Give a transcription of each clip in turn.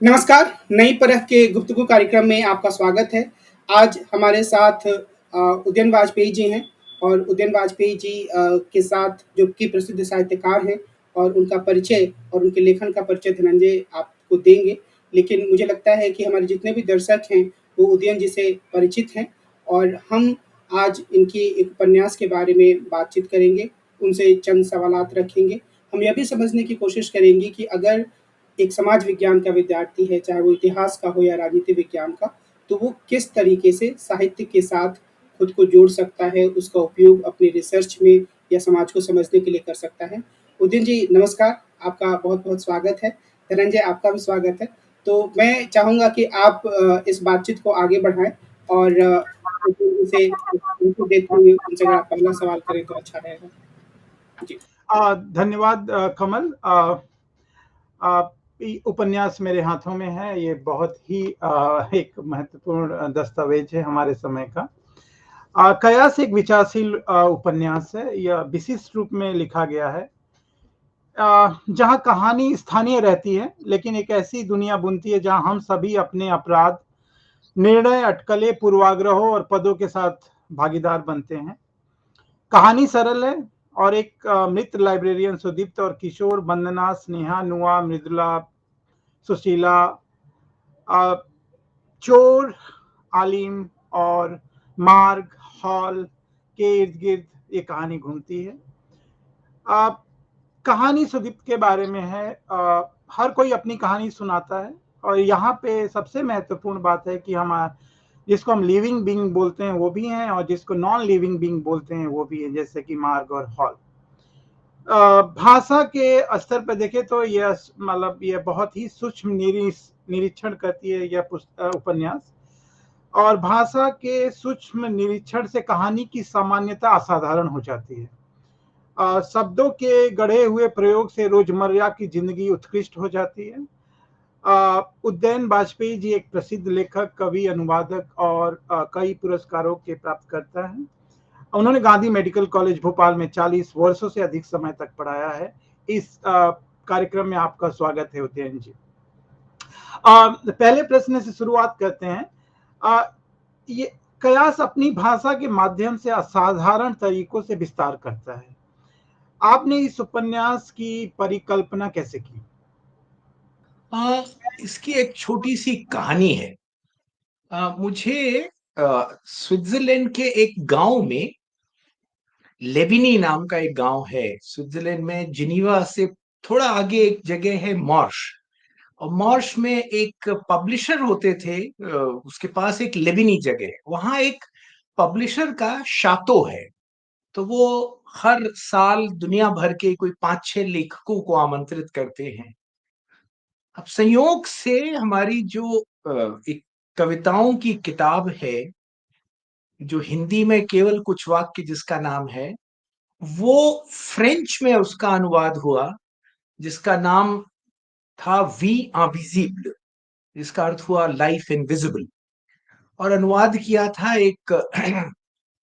नमस्कार, नई परख के गुफ्तगू कार्यक्रम में आपका स्वागत है। आज हमारे साथ उदयन वाजपेयी जी हैं और उदयन वाजपेयी जी के साथ जो कि प्रसिद्ध साहित्यकार हैं और उनका परिचय और उनके लेखन का परिचय धनंजय आपको देंगे। लेकिन मुझे लगता है कि हमारे जितने भी दर्शक हैं, वो उदयन जी से परिचित हैं और हम आज इनकी एक उपन्यास के बारे में बातचीत करेंगे, उनसे चंद सवालात रखेंगे। हम यह भी समझने की कोशिश करेंगे कि अगर एक समाज विज्ञान का विद्यार्थी है, चाहे वो इतिहास का हो या राजनीति विज्ञान का, तो वो किस तरीके से साहित्य के साथ खुद को जोड़ सकता है, उसका उपयोग अपनी रिसर्च में या समाज को समझने के लिए कर सकता है। उदयन जी नमस्कार, आपका बहुत-बहुत स्वागत है। धनंजय आपका भी स्वागत है। तो मैं चाहूँगा कि आप इस बातचीत को आगे बढ़ाएँ और उदयन जी से इनपुट देते हुए उनसे अगर आप पहला सवाल करें तो अच्छा रहेगा। जी। धन्यवाद कमल। उपन्यास मेरे हाथों में है। ये बहुत ही एक महत्वपूर्ण दस्तावेज है हमारे समय का। कयास एक विचारशील उपन्यास है। यह विशिष्ट रूप में लिखा गया है जहाँ कहानी स्थानीय रहती है, लेकिन एक ऐसी दुनिया बुनती है जहाँ हम सभी अपने अपराध, निर्णय, अटकलें, पूर्वाग्रहों और पदों के साथ भागीदार बनते हैं। कहानी सरल है और एक मृत लाइब्रेरियन सुदीप्त और किशोर, वंदना, स्नेहा, नुआ, मृदुला, सुशीला, चोर, आलिम और मार्ग हॉल के इर्द गिर्द ये कहानी घूमती है। कहानी सुदीप्त के बारे में है। हर कोई अपनी कहानी सुनाता है और यहाँ पे सबसे महत्वपूर्ण बात है कि हम जिसको हम लिविंग बीइंग बोलते हैं वो भी हैं और जिसको नॉन लिविंग बीइंग बोलते हैं वो भी है, जैसे कि मार्ग और हॉल। भाषा के स्तर पर देखें तो यह मतलब यह बहुत ही सूक्ष्म निरीक्षण करती है यह उपन्यास, और भाषा के सूक्ष्म निरीक्षण से कहानी की सामान्यता असाधारण हो जाती है। शब्दों के गढ़े हुए प्रयोग से रोजमर्रा की जिंदगी उत्कृष्ट हो जाती है। उदयन वाजपेयी जी एक प्रसिद्ध लेखक, कवि, अनुवादक और कई पुरस्कारों के प्राप्तकर्ता हैं। उन्होंने गांधी मेडिकल कॉलेज भोपाल में 40 वर्षों से अधिक समय तक पढ़ाया है। इस कार्यक्रम में आपका स्वागत है उदयन जी। पहले प्रश्न से शुरुआत करते हैं। ये कयास अपनी भाषा के माध्यम से असाधारण तरीकों से विस्तार करता है। आपने इस उपन्यास की परिकल्पना कैसे की? इसकी एक छोटी सी कहानी है। मुझे स्विट्जरलैंड के एक गांव में, लेबिनी नाम का एक गांव है स्विट्जरलैंड में, जिनीवा से थोड़ा आगे एक जगह है मॉर्श। और मॉर्श में एक पब्लिशर होते थे। उसके पास एक लेबिनी जगह है, वहां एक पब्लिशर का शातो है। तो वो हर साल दुनिया भर के कोई 5-6 लेखकों को आमंत्रित करते हैं। अब संयोग से हमारी जो एक कविताओं की किताब है, जो हिंदी में केवल कुछ वाक्य जिसका नाम है, वो फ्रेंच में उसका अनुवाद हुआ, जिसका नाम था वी इनविजिबल, जिसका अर्थ हुआ लाइफ इनविजिबल। और अनुवाद किया था एक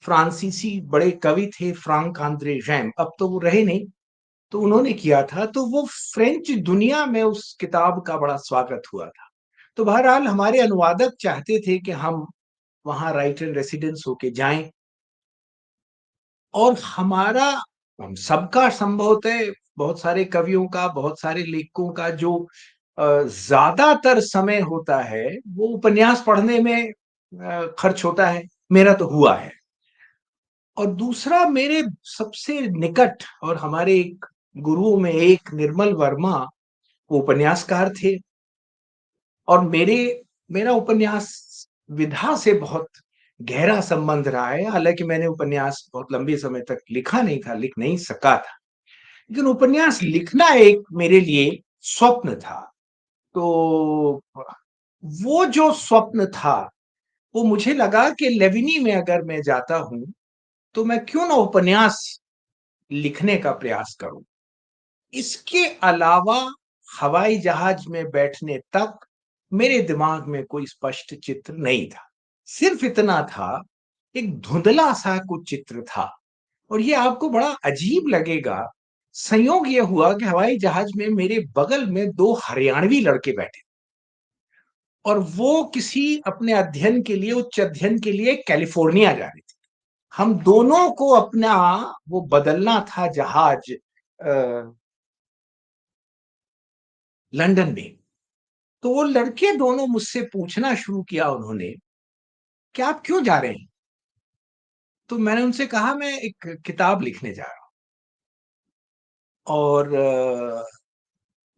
फ्रांसीसी बड़े कवि थे, फ्रांक आंद्रे रैम। अब तो वो रहे नहीं, तो उन्होंने किया था। तो वो फ्रेंच दुनिया में उस किताब का बड़ा स्वागत हुआ था। तो बहरहाल हमारे अनुवादक चाहते थे कि हम वहां राइटर इन रेसिडेंस होके जाएं, और हम सबका संभवतः बहुत सारे कवियों का, बहुत सारे लेखकों का जो ज्यादातर समय होता है वो उपन्यास पढ़ने में खर्च होता है। मेरा तो हुआ है। और दूसरा, मेरे सबसे निकट और हमारे एक गुरुओं में एक निर्मल वर्मा, वो उपन्यासकार थे। और मेरा उपन्यास विधा से बहुत गहरा संबंध रहा है। हालांकि मैंने उपन्यास बहुत लंबे समय तक लिखा नहीं था, लिख नहीं सका था, लेकिन उपन्यास लिखना एक मेरे लिए स्वप्न था। तो वो जो स्वप्न था, वो मुझे लगा कि लेविनी में अगर मैं जाता हूं तो मैं क्यों ना उपन्यास लिखने का प्रयास करूं। इसके अलावा हवाई जहाज में बैठने तक मेरे दिमाग में कोई स्पष्ट चित्र नहीं था। सिर्फ इतना था, एक धुंधला सा कुछ चित्र था। और ये आपको बड़ा अजीब लगेगा, संयोग ये हुआ कि हवाई जहाज में मेरे बगल में 2 हरियाणवी लड़के बैठे। और वो किसी अपने अध्ययन के लिए, उच्च अध्ययन के लिए कैलिफोर्निया जा रही थी। हम दोनों को अपना वो बदलना था जहाज लंदन में। तो वो लड़के दोनों मुझसे पूछना शुरू किया उन्होंने कि आप क्यों जा रहे हैं? तो मैंने उनसे कहा मैं एक किताब लिखने जा रहा हूँ और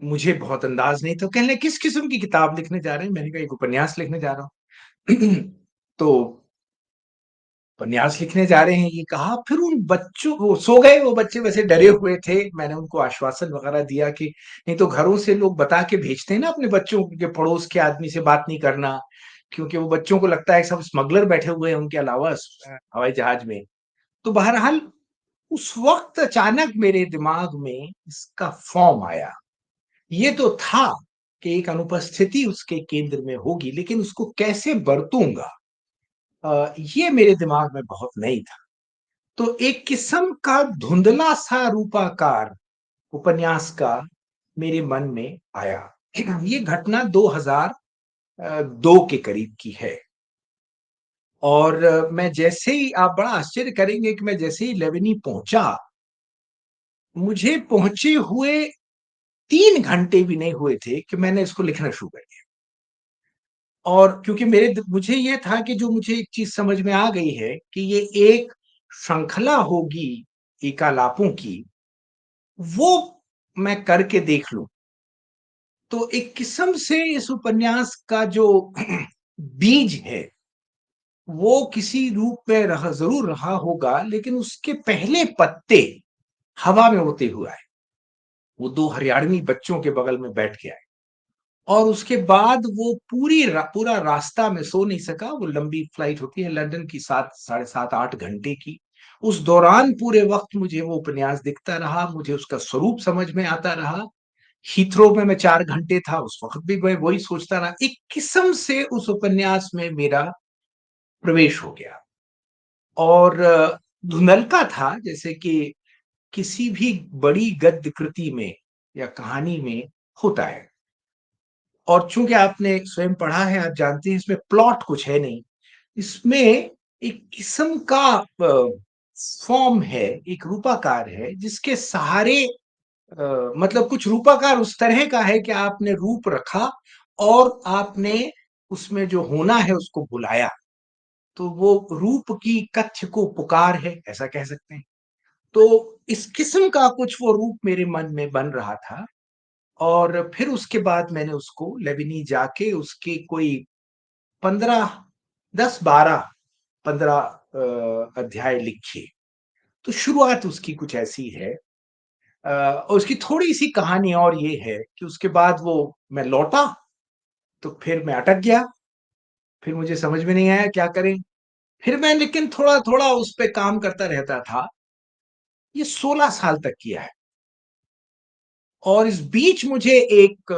मुझे बहुत अंदाज नहीं था। कहने लगे किस किस्म की किताब लिखने जा रहे हैं? मैंने कहा एक उपन्यास लिखने जा रहा हूँ। तो उपन्यास लिखने जा रहे हैं ये कहा। फिर उन बच्चों, वो सो गए, वो बच्चे वैसे डरे हुए थे। मैंने उनको आश्वासन वगैरह दिया कि नहीं तो घरों से लोग बता के भेजते हैं ना अपने बच्चों को कि पड़ोस के आदमी से बात नहीं करना, क्योंकि वो बच्चों को लगता है सब स्मगलर बैठे हुए हैं उनके अलावा हवाई जहाज में। तो बहरहाल उस वक्त अचानक मेरे दिमाग में इसका फॉर्म आया। ये तो था कि एक अनुपस्थिति उसके केंद्र में होगी, लेकिन उसको कैसे बरतूंगा, ये मेरे दिमाग में बहुत नहीं था। तो एक किस्म का धुंधला सा रूपाकार उपन्यास का मेरे मन में आया। ये घटना 2002 के करीब की है। और मैं जैसे ही, आप बड़ा आश्चर्य करेंगे कि मैं जैसे ही लेबनी पहुंचा, मुझे पहुंचे हुए 3 घंटे भी नहीं हुए थे कि मैंने इसको लिखना शुरू कर दिया। और क्योंकि मुझे ये था कि जो मुझे एक चीज समझ में आ गई है कि ये एक श्रृंखला होगी एकालापों की, वो मैं करके देख लूं। तो एक किस्म से इस उपन्यास का जो बीज है वो किसी रूप में जरूर रहा होगा, लेकिन उसके पहले पत्ते हवा में उड़ते हुए आए। वो 2 हरियाणवी बच्चों के बगल में बैठ के आए और उसके बाद वो पूरा रास्ता में सो नहीं सका। वो लंबी फ्लाइट होती है लंदन की, 7, 7.5, 8 घंटे की। उस दौरान पूरे वक्त मुझे वो उपन्यास दिखता रहा, मुझे उसका स्वरूप समझ में आता रहा। हीथ्रो में मैं 4 घंटे था, उस वक्त भी मैं वही सोचता रहा। एक किस्म से उस उपन्यास में मेरा प्रवेश हो गया। और धुंधलका था, जैसे कि किसी भी बड़ी गद्य कृति में या कहानी में होता है। और चूंकि आपने स्वयं पढ़ा है, आप जानते हैं इसमें प्लॉट कुछ है नहीं। इसमें एक किस्म का फॉर्म है, एक रूपाकार है जिसके सहारे मतलब कुछ रूपाकार उस तरह का है कि आपने रूप रखा और आपने उसमें जो होना है उसको बुलाया। तो वो रूप की कथ्य को पुकार है, ऐसा कह सकते हैं। तो इस किस्म का कुछ वो रूप मेरे मन में बन रहा था। और फिर उसके बाद मैंने उसको लेबनी जाके उसके कोई 15, 10, 12, 15 अध्याय लिखे। तो शुरुआत उसकी कुछ ऐसी है। और उसकी थोड़ी-सी कहानी और ये है कि उसके बाद वो मैं लौटा, तो फिर मैं अटक गया। फिर मुझे समझ में नहीं आया क्या करें? फिर मैं लेकिन थोड़ा-थोड़ा उस पे काम करता रहता था। ये 16 साल तक किया है। और इस बीच मुझे एक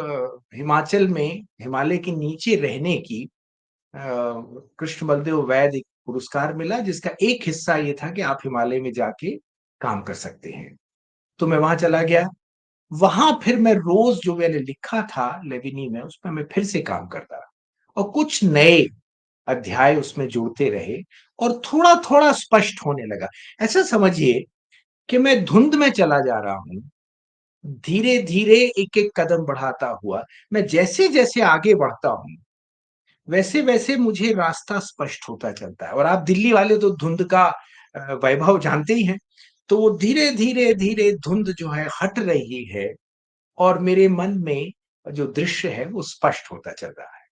हिमाचल में, हिमालय के नीचे रहने की कृष्ण बलदेव वैद एक पुरस्कार मिला, जिसका एक हिस्सा ये था कि आप हिमालय में जाके काम कर सकते हैं। तो मैं वहां चला गया। वहां फिर मैं रोज जो मैंने लिखा था लेबनी में, उसमें मैं फिर से काम करता रहा और कुछ नए अध्याय उसमें जुड़ते रहे और थोड़ा थोड़ा स्पष्ट होने लगा। ऐसा समझिए कि मैं धुंध में चला जा रहा हूं, धीरे धीरे एक एक कदम बढ़ाता हुआ। मैं जैसे जैसे आगे बढ़ता हूं, वैसे वैसे मुझे रास्ता स्पष्ट होता चलता है। और आप दिल्ली वाले तो धुंध का वैभव जानते ही हैं। तो वो धीरे धीरे धीरे धुंध जो है हट रही है और मेरे मन में जो दृश्य है वो स्पष्ट होता चल रहा है।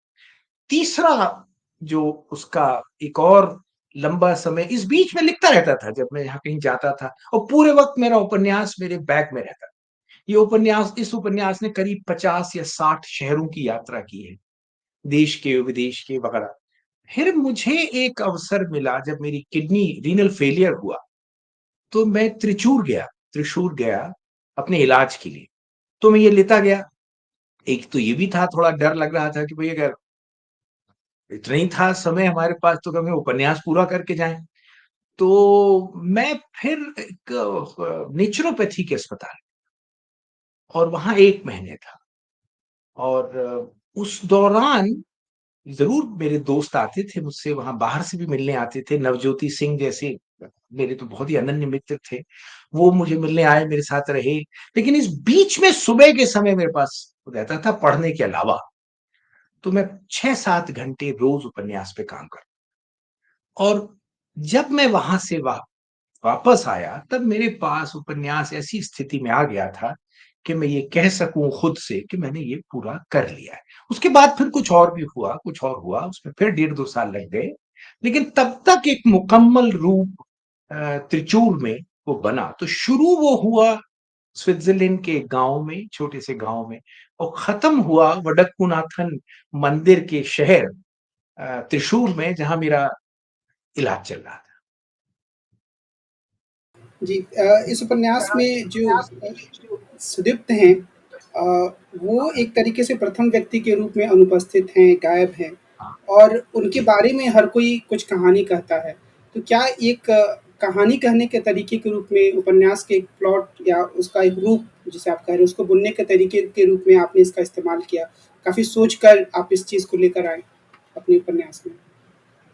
तीसरा जो उसका एक और लंबा समय इस बीच में लिखता रहता था जब मैं यहाँ कहीं जाता था, और पूरे वक्त मेरा उपन्यास मेरे बैग में रहता। इस उपन्यास ने करीब 50 या 60 शहरों की यात्रा की है, देश के विदेश के वगैरह। फिर मुझे एक अवसर मिला जब मेरी किडनी रीनल फेलियर हुआ, तो मैं त्रिशूर गया अपने इलाज के लिए। तो मैं ये लेता गया। एक तो ये भी था, थोड़ा डर लग रहा था कि भाई अगर इतना ही था समय हमारे पास तो कभी उपन्यास पूरा करके जाएं। तो मैं फिर एक नेचुरोपैथी के अस्पताल, और वहां 1 महीने था। और उस दौरान ज़रूर मेरे दोस्त आते थे मुझसे, वहाँ बाहर से भी मिलने आते थे, नवज्योति सिंह जैसे मेरे तो बहुत ही अनन्य मित्र थे, वो मुझे मिलने आए, मेरे साथ रहे। लेकिन इस बीच में सुबह के समय मेरे पास रहता था पढ़ने के अलावा, तो मैं 6-7 घंटे रोज़ उपन्यास पे काम करता, और जब मैं वहाँ से वापस आया, तब मेरे पास उपन्यास ऐसी स्थिति में आ गया था कि मैं ये कह सकूँ खुद से कि मैंने ये पूरा कर लिया है। उसके बाद फिर कुछ और भी हुआ, कुछ और हुआ, उसमें फिर डेढ़ 2 साल लग गए। लेकिन तब तक एक मुकम्मल रूप त्रिचूर में वो बना। तो शुरू वो हुआ स्विट्ज़रलैंड के गाँव में, छोटे से गाँव में, और ख़त्म हुआ वडक्कुनाथन मंदिर के शहर त्रिशूर में, जहाँ मेरा इलाज चल रहा था। जी, इस उपन्यास में जो सुदीप्त हैं, अ, वो एक तरीके से प्रथम व्यक्ति के रूप में अनुपस्थित हैं, गायब हैं, हाँ, और उनके जी। बारे में हर कोई कुछ कहानी कहता है। तो क्या एक कहानी कहने के तरीके के रूप में उपन्यास के एक प्लॉट या उसका एक रूप जिसे आप कह रहे हैं, उसको बुनने के तरीके के रूप में आपने इसका इस्तेमाल किया? काफ़ी सोच कर आप इस चीज़ को लेकर आए अपने उपन्यास में।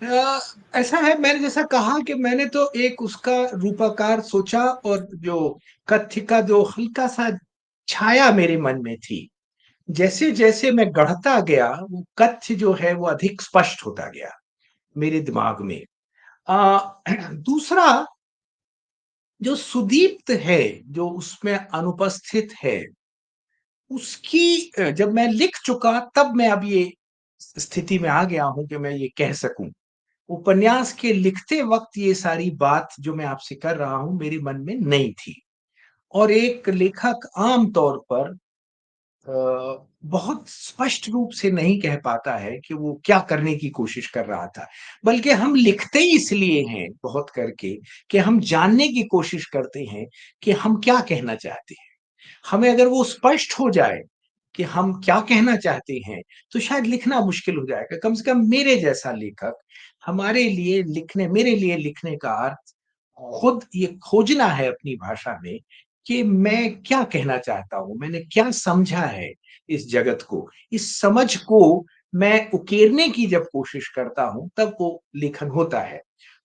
अ, ऐसा है, मैंने जैसा कहा कि मैंने तो एक उसका रूपाकार सोचा, और जो कथ्य का जो हल्का-सा छाया मेरे मन में थी, जैसे-जैसे मैं गढ़ता गया, वो कथ्य जो है वो अधिक स्पष्ट होता गया मेरे दिमाग में। दूसरा, जो सुदीप्त है, जो उसमें अनुपस्थित है, उसकी जब मैं लिख चुका, तब मैं अब ये स्थिति में आ गया हूँ कि मैं ये कह सकूँ। उपन्यास के लिखते वक़्त ये सारी बात जो मैं आपसे कर रहा हूँ, मेरे मन में नहीं थी, और एक लेखक आम तौर पर बहुत स्पष्ट रूप से नहीं कह पाता है कि वो क्या करने की कोशिश कर रहा था। बल्कि हम लिखते ही इसलिए हैं बहुत करके, कि हम जानने की कोशिश करते हैं कि हम क्या कहना चाहते हैं। हमें अगर वो स्पष्ट हो जाए कि हम क्या कहना चाहते हैं, तो शायद लिखना मुश्किल हो जाएगा। कम से कम मेरे जैसा लेखक, मेरे लिए लिखने का अर्थ खुद ये खोजना है अपनी भाषा में कि मैं क्या कहना चाहता हूँ, मैंने क्या समझा है इस जगत को। इस समझ को मैं उकेरने की जब कोशिश करता हूँ, तब वो लेखन होता है।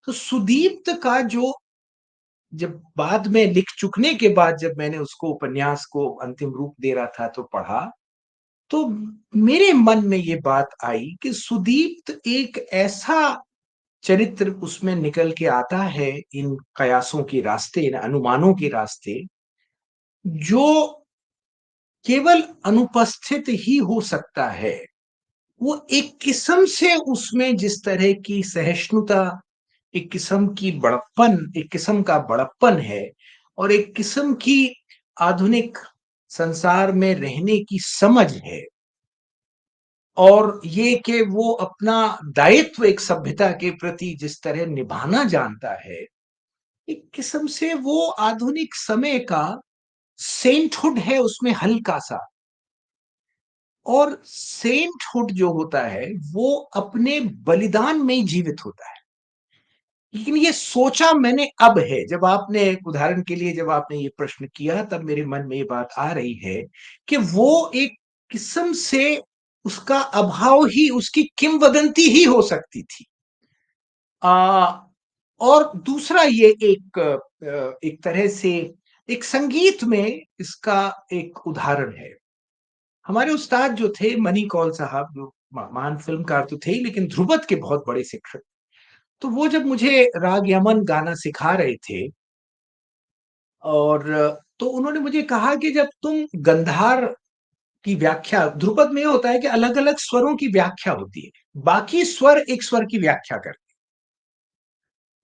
तो सुदीप्त का जो, जब बाद में लिख चुकने के बाद जब मैंने उसको, उपन्यास को अंतिम रूप दे रहा था, तो पढ़ा, तो मेरे मन में ये बात आई कि सुदीप्त एक ऐसा चरित्र उसमें निकल के आता है, इन कयासों के रास्ते, इन अनुमानों के रास्ते, जो केवल अनुपस्थित ही हो सकता है। वो एक किस्म से उसमें जिस तरह की सहिष्णुता, एक किस्म का बड़प्पन है, और एक किस्म की आधुनिक संसार में रहने की समझ है, और ये कि वो अपना दायित्व एक सभ्यता के प्रति जिस तरह निभाना जानता है, एक किस्म से वो आधुनिक समय का सेंटहुड है उसमें हल्का-सा। और सेंटहुड जो होता है, वो अपने बलिदान में ही जीवित होता है। लेकिन ये सोचा मैंने अब है, जब आपने, एक उदाहरण के लिए जब आपने ये प्रश्न किया, तब मेरे मन में ये बात आ रही है कि वो एक किस्म से उसका अभाव ही उसकी किंवदंती ही हो सकती थी। अ, और दूसरा, ये एक तरह से एक संगीत में इसका एक उदाहरण है। हमारे उस्ताद जो थे मनी कौल साहब, जो महान फिल्मकार तो थे ही, लेकिन ध्रुपद के बहुत बड़े शिक्षक। तो वो जब मुझे राग यमन गाना सिखा रहे थे, और तो उन्होंने मुझे कहा कि जब तुम गंधार की व्याख्या, ध्रुपद में ये होता है कि अलग-अलग स्वरों की व्याख्या होती है। बाकी स्वर एक स्वर की व्याख्या करते हैं।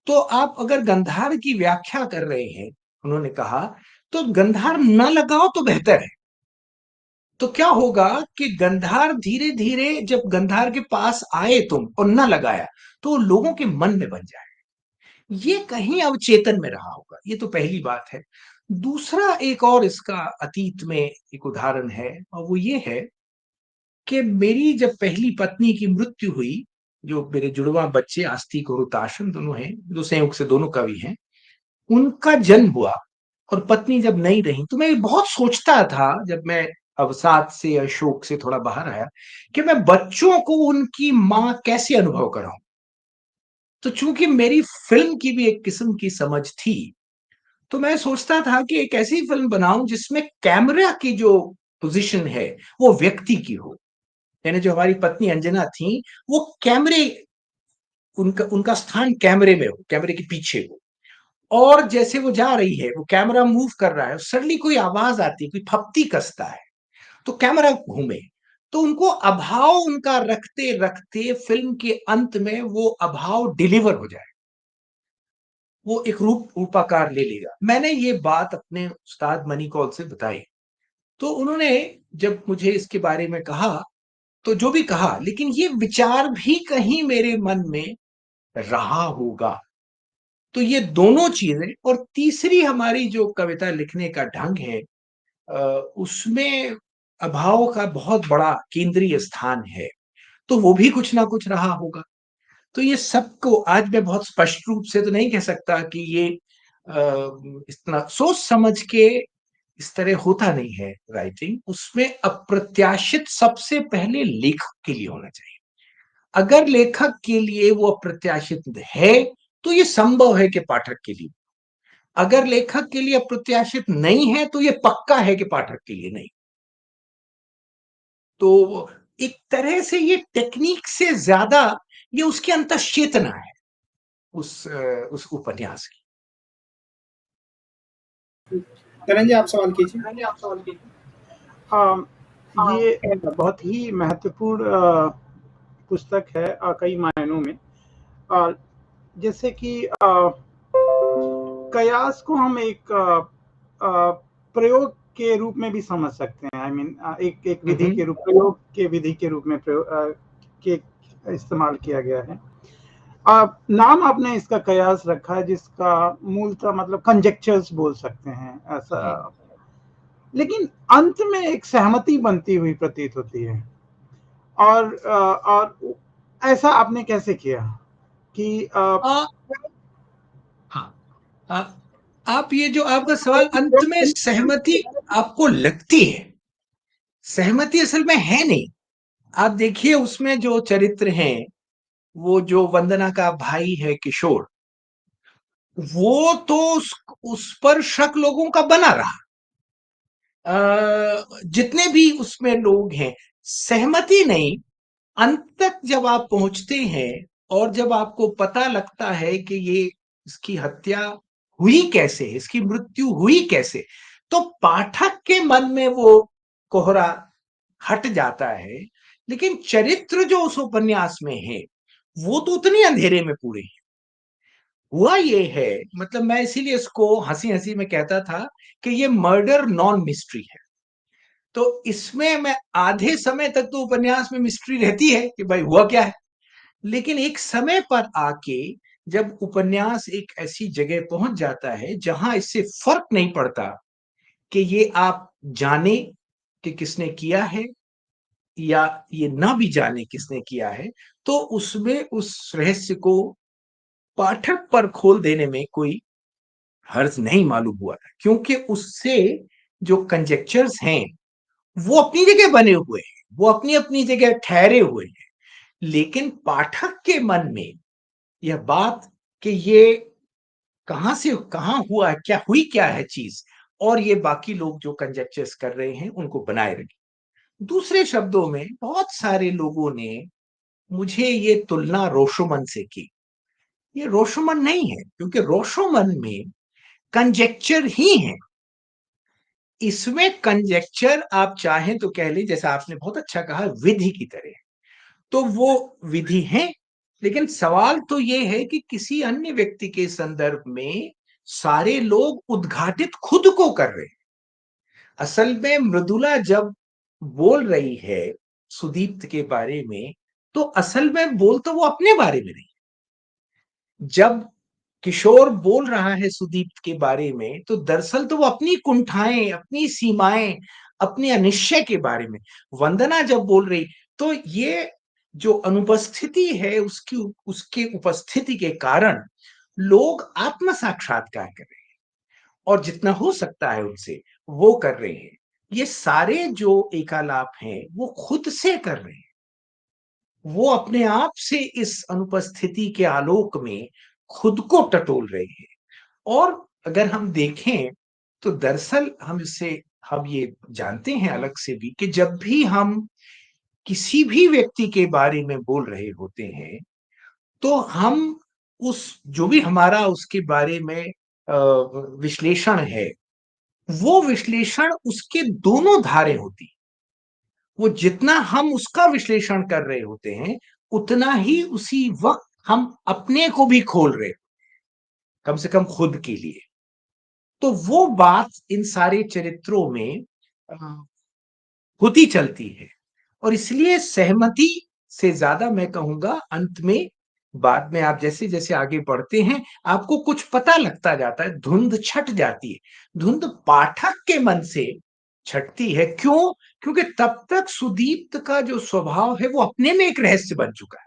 तो आप अगर गंधार की व्याख्या कर रहे हैं, उन्होंने कहा, तो गंधार ना लगाओ तो बेहतर है। तो क्या होगा कि गंधार धीरे-धीरे, जब गंधार के पास आए तुम और ना लगाया, तो वो लोगों के मन में बन जाए। ये कहीं अवचेतन में रहा होगा, ये तो पहली बात है। दूसरा, एक और इसका अतीत में एक उदाहरण है, और वो ये है कि मेरी जब पहली पत्नी की मृत्यु हुई, जो मेरे जुड़वाँ बच्चे आस्तिक और हुताशन दोनों हैं, जो संयोग से दोनों कवि हैं, उनका जन्म हुआ, और पत्नी जब नहीं रही, तो मैं बहुत सोचता था, जब मैं अवसाद से या शोक से थोड़ा बाहर आया कि मैं बच्चों को उनकी माँ कैसे अनुभव कराऊँ? तो चूँकि मेरी फ़िल्म की भी एक किस्म की समझ थी, तो मैं सोचता था कि एक ऐसी फ़िल्म बनाऊँ जिसमें कैमरा की जो पोज़ीशन है, वो व्यक्ति की हो। यानी जो हमारी पत्नी अंजना थीं, वो कैमरे उनका उनका स्थान कैमरे में हो, कैमरे के पीछे हो। और जैसे वो जा रही है, वो कैमरा मूव कर रहा है, सडनली कोई आवाज़ आती है, कोई फप्ती कसता है, तो कैमरा घूमे। तो उनको अभाव उनका रखते-रखते फ़िल्म के अंत में वो अभाव डिलीवर हो जाए। वो एक रूपाकार ले लेगा। मैंने ये बात अपने उस्ताद मनी कौल से बताई, तो उन्होंने जब मुझे इसके बारे में कहा, तो जो भी कहा, लेकिन ये विचार भी कहीं मेरे मन में रहा होगा। तो ये दोनों चीज़ें और तीसरी हमारी जो कविता लिखने का ढंग है अ, उसमें अभाव का बहुत बड़ा केंद्रीय स्थान है, तो वो भी कुछ ना कुछ रहा होगा। तो ये सबको आज मैं बहुत स्पष्ट रूप से तो नहीं कह सकता कि ये इतना सोच समझ के इस तरह होता नहीं है राइटिंग, उसमें अप्रत्याशित सबसे पहले लेखक के लिए होना चाहिए। अगर लेखक के लिए वो अप्रत्याशित है, तो ये संभव है कि पाठक के लिए। अगर लेखक के लिए अप्रत्याशित नहीं है, तो ये पक्का है कि पाठक के लिए नहीं। तो एक तरह से ये टेक्निक से ज़्यादा ये उसकी अंतःचेतना है, उस उपन्यास की। तरन जी, आप सवाल कीजिए। अम, ये बहुत ही महत्वपूर्ण पुस्तक है कई मायनों में। अ, जैसे कि कयास को हम एक प्रयोग के रूप में भी समझ सकते हैं। आई मीन एक एक हुँ, विधि हुँ। के रूप प्रयोग के विधि के रूप में के इस्तेमाल किया गया है। नाम आपने इसका कयास रखा है जिसका मूलतः मतलब कंजेक्चर्स बोल सकते हैं ऐसा। जी। लेकिन अंत में एक सहमति बनती हुई प्रतीत होती है। और ऐसा आपने कैसे किया कि अ, हाँ, अ, आप ये जो आपका सवाल अंत में सहमति आपको लगती है, सहमति असल में है नहीं। आप देखिए उसमें जो चरित्र हैं, वो जो वंदना का भाई है किशोर, वो तो उस पर शक लोगों का बना रहा। जितने भी उसमें लोग हैं, सहमति नहीं, अंत तक जब आप पहुंचते हैं और जब आपको पता लगता है कि ये इसकी हत्या हुई कैसे, इसकी मृत्यु हुई कैसे, तो पाठक के मन में वो कोहरा हट जाता है। लेकिन चरित्र जो उस उपन्यास में है, वो तो उतने अंधेरे में पूरे हैं। हुआ ये है, मतलब मैं इसीलिए इसको हंसी-हंसी में कहता था कि ये मर्डर नॉन मिस्ट्री है। तो इसमें मैं आधे समय तक तो उपन्यास में मिस्ट्री रहती है कि भाई हुआ क्या है? लेकिन एक समय पर आके जब उपन्यास एक ऐसी जगह पहुँच जाता है जहाँ इससे फ़र्क नहीं पड़ता कि ये आप जाने कि किसने किया है या ये ना भी जाने किसने किया है, तो उसमें उस रहस्य को पाठक पर खोल देने में कोई हर्ज नहीं मालूम हुआ था। क्योंकि उससे जो कंजेक्चर्स हैं, वो अपनी जगह बने हुए हैं, वो अपनी-अपनी जगह ठहरे हुए हैं। लेकिन पाठक के मन में यह बात कि ये कहाँ से कहाँ हुआ है, क्या हुई क्या है चीज़ और ये बाकी लोग जो कंजेक्चर्स कर रहे हैं, उनको बनाए रखें। दूसरे शब्दों में बहुत सारे लोगों ने मुझे ये तुलना रोशोमन से की। ये रोशोमन नहीं है, क्योंकि रोशोमन में कंजेक्चर ही है। इसमें कंजेक्चर आप चाहें तो कह लें, जैसा आपने बहुत अच्छा कहा, विधि की तरह। तो वो विधि है, लेकिन सवाल तो ये है कि किसी अन्य व्यक्ति के संदर्भ में सारे लोग उद्घाटित खुद को कर रहे हैं। असल में मृदुला जब बोल रही है सुदीप्त के बारे में, तो असल में बोल तो वो अपने बारे में नहीं। जब किशोर बोल रहा है सुदीप्त के बारे में, तो दरअसल तो वो अपनी कुंठाएँ, अपनी सीमाएँ, अपने अनिश्चय के बारे में। वंदना जब बोल रही, तो ये जो अनुपस्थिति है उसकी उसके उपस्थिति के कारण लोग आत्म साक्षात्कार कर रहे हैं और जितना हो सकता है उनसे, वो कर रहे हैं। ये सारे जो एकालाप हैं वो खुद से कर रहे हैं, वो अपने आप से इस अनुपस्थिति के आलोक में खुद को टटोल रहे हैं। और अगर हम देखें तो दरअसल हम ये जानते हैं अलग से भी कि जब भी हम किसी भी व्यक्ति के बारे में बोल रहे होते हैं, तो हम उस जो भी हमारा उसके बारे में विश्लेषण है, वो विश्लेषण उसके दोनों धारे होती हैं। वो जितना हम उसका विश्लेषण कर रहे होते हैं, उतना ही उसी वक्त हम अपने को भी खोल रहे, कम से कम खुद के लिए। तो वो बात इन सारे चरित्रों में अ, होती चलती है। और इसलिए सहमति से ज्यादा मैं कहूंगा अंत में, बाद में आप जैसे जैसे आगे बढ़ते हैं, आपको कुछ पता लगता जाता है, धुंध छट जाती है। धुंध पाठक के मन से छटती है। क्यों? क्योंकि तब तक सुदीप्त का जो स्वभाव है वो अपने में एक रहस्य बन चुका है,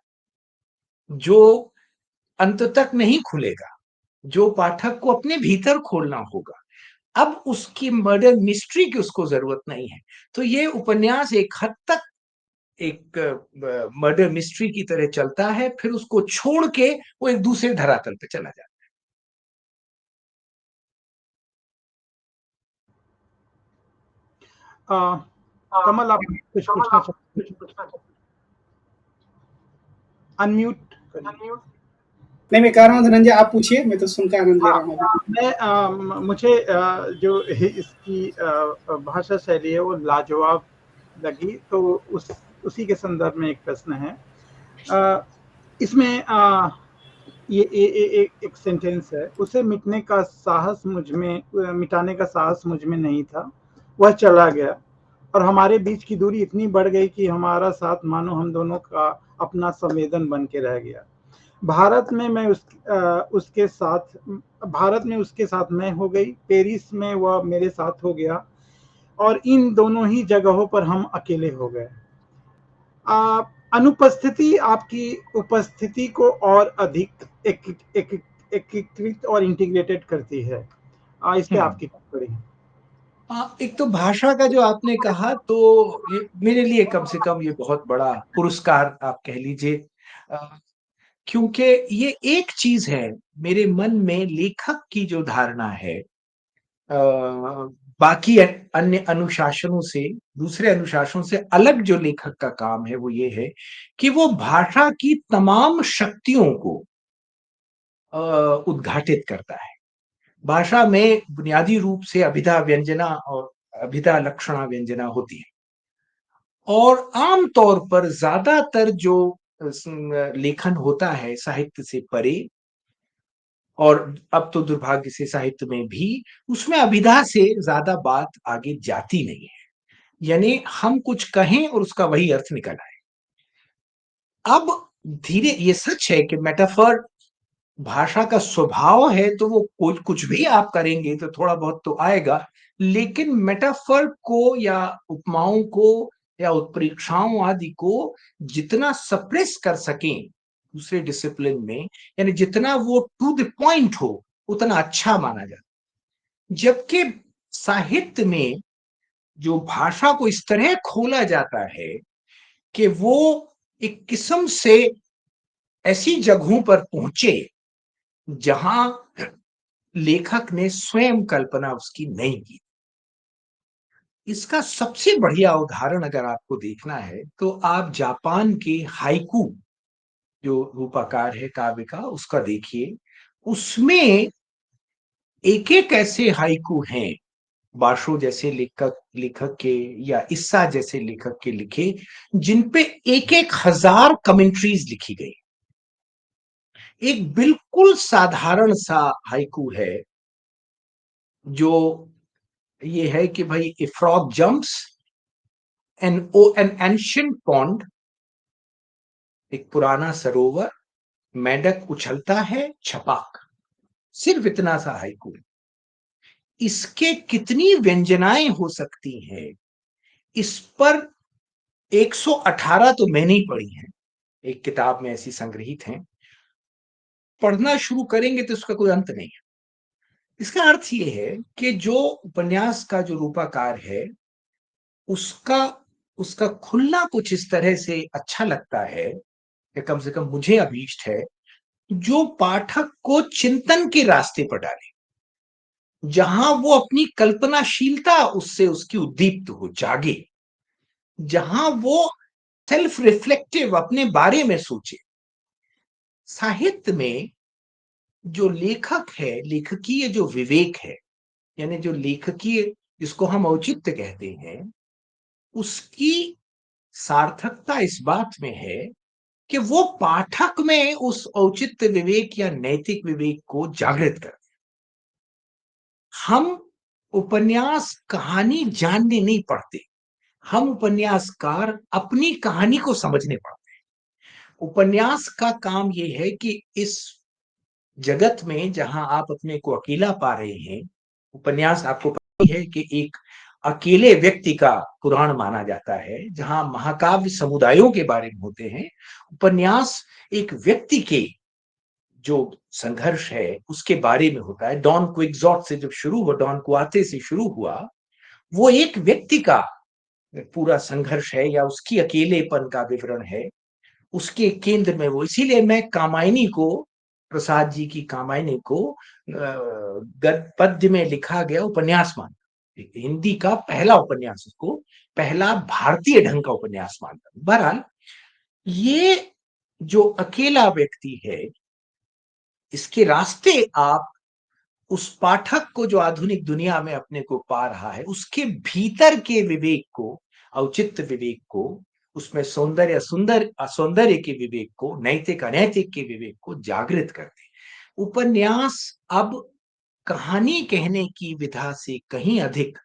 जो अंत तक नहीं खुलेगा, जो पाठक को अपने भीतर खोलना होगा। अब उसकी मर्डर मिस्ट्री की उसको जरूरत नहीं है। तो ये उपन्यास एक हद तक एक मर्डर मिस्ट्री की तरह चलता है, फिर उसको छोड़ के वो एक दूसरे धरातल पे चला जाता अ, कमल, आप कुछ पूछना चाहते हैं? अनम्यूट करिए। नहीं, मैं कह रहा हूँ धनंजय, आप पूछिए, मैं तो सुनकर आनंद ले हाँ, रहा हूँ अभी। मुझे जो इसकी भाषा शैली है वो लाजवाब लगी, तो उसी के संदर्भ में एक प्रश्न है। अ, इसमें एक सेंटेंस है, उसे मिटाने का साहस मुझ में नहीं था, वह चला गया और हमारे बीच की दूरी इतनी बढ़ गई कि हमारा साथ मानो हम दोनों का अपना संवेदन बन के रह गया। भारत में मैं उसके साथ भारत में उसके साथ मैं हो गई, पेरिस में वह मेरे साथ हो गया और इन दोनों ही जगहों पर हम अकेले हो गए। अनुपस्थिति आपकी उपस्थिति को और अधिक एकीकृत और इंटीग्रेटेड करती है। इस पे है। आपकी टिप्पणी। एक तो भाषा का जो आपने कहा, तो ये मेरे लिए कम से कम ये बहुत बड़ा पुरस्कार आप कह लीजिए। अ, क्योंकि ये एक चीज है मेरे मन में, लेखक की जो धारणा है बाकी अन्य अनुशासनों से, दूसरे अनुशासनों से अलग जो लेखक का काम है वो ये है कि वो भाषा की तमाम शक्तियों को उद्घाटित करता है। भाषा में बुनियादी रूप से अभिधा व्यंजना और अभिधा लक्षणा व्यंजना होती है, और आम तौर पर ज्यादातर जो लेखन होता है साहित्य से परे, और अब तो दुर्भाग्य से साहित्य में भी, उसमें अभिधा से ज्यादा बात आगे जाती नहीं है। यानी हम कुछ कहें और उसका वही अर्थ निकल आए। अब धीरे, ये सच है कि मेटाफर भाषा का स्वभाव है, तो वो कुछ भी आप करेंगे तो थोड़ा बहुत तो आएगा। लेकिन मेटाफर को या उपमाओं को या उत्प्रेक्षाओं आदि को जितना सप्रेस कर सकें दूसरे डिसिप्लिन में, यानी जितना वो टू द पॉइंट हो, उतना अच्छा माना जाता। जबकि साहित्य में जो भाषा को इस तरह खोला जाता है कि वो एक किस्म से ऐसी जगहों पर पहुंचे जहां लेखक ने स्वयं कल्पना उसकी नहीं की। इसका सबसे बढ़िया उदाहरण अगर आपको देखना है तो आप जापान के हाइकू जो रूपाकार है काव्य का, उसका देखिए। उसमें एक एक ऐसे हाइकू हैं, बाशो जैसे लेखक लेखक के या इस्सा जैसे लेखक के लिखे, जिन पे एक एक हजार कमेंट्रीज लिखी गई। एक बिल्कुल साधारण सा हाइकू है जो ये है कि भाई, ए frog jumps N ancient pond, एक पुराना सरोवर, मेंढक उछलता है, छपाक। सिर्फ इतना सा हाइकू। इसके कितनी व्यंजनाएं हो सकती हैं, इस पर 118 तो मैंने ही पढ़ी हैं, एक किताब में ऐसी संग्रहित हैं। पढ़ना शुरू करेंगे तो उसका कोई अंत नहीं है। इसका अर्थ ये है कि जो उपन्यास का जो रूपाकार है उसका उसका खुलना कुछ इस तरह से अच्छा लगता है, या कम से कम मुझे अभीष्ट है, जो पाठक को चिंतन के रास्ते पर डाले, जहां वो अपनी कल्पनाशीलता उससे उसकी उद्दीप्त हो, जागे, जहां वो सेल्फ रिफ्लेक्टिव अपने बारे में सोचे। साहित्य में जो लेखक है, लेखकीय जो विवेक है, यानी जो लेखकीय, जिसको हम औचित्य कहते हैं, उसकी सार्थकता इस बात में है कि वो पाठक में उस औचित्य विवेक या नैतिक विवेक को जागृत कर। हम उपन्यास कहानी जानने नहीं पढ़ते, हम उपन्यासकार अपनी कहानी को समझने पड़ते हैं। उपन्यास का काम यह है कि इस जगत में जहां आप अपने को अकेला पा रहे हैं, उपन्यास आपको पता ही है कि एक अकेले व्यक्ति का पुराण माना जाता है, जहां महाकाव्य समुदायों के बारे में होते हैं। उपन्यास एक व्यक्ति के जो संघर्ष है उसके बारे में होता है। डॉन क्विक्सॉट से जब शुरू हुआ, डॉन क्वाते से शुरू हुआ, वो एक व्यक्ति का पूरा संघर्ष है या उसकी अकेलेपन का विवरण है। उसके केंद्र में वो, इसीलिए मैं कामायनी को, प्रसाद जी की कामायनी को पद्य में लिखा गया उपन्यास मानता, हिंदी का पहला उपन्यास, उसको पहला भारतीय ढंग का उपन्यास मानता। बहरहाल, ये जो अकेला व्यक्ति है, इसके रास्ते आप उस पाठक को जो आधुनिक दुनिया में अपने को पा रहा है, उसके भीतर के विवेक को, औचित्य विवेक को, उसमें सौंदर्य सुंदर असौंदर्य के विवेक को, नैतिक अनैतिक के विवेक को जागृत करते। उपन्यास अब कहानी कहने की विधा से कहीं अधिक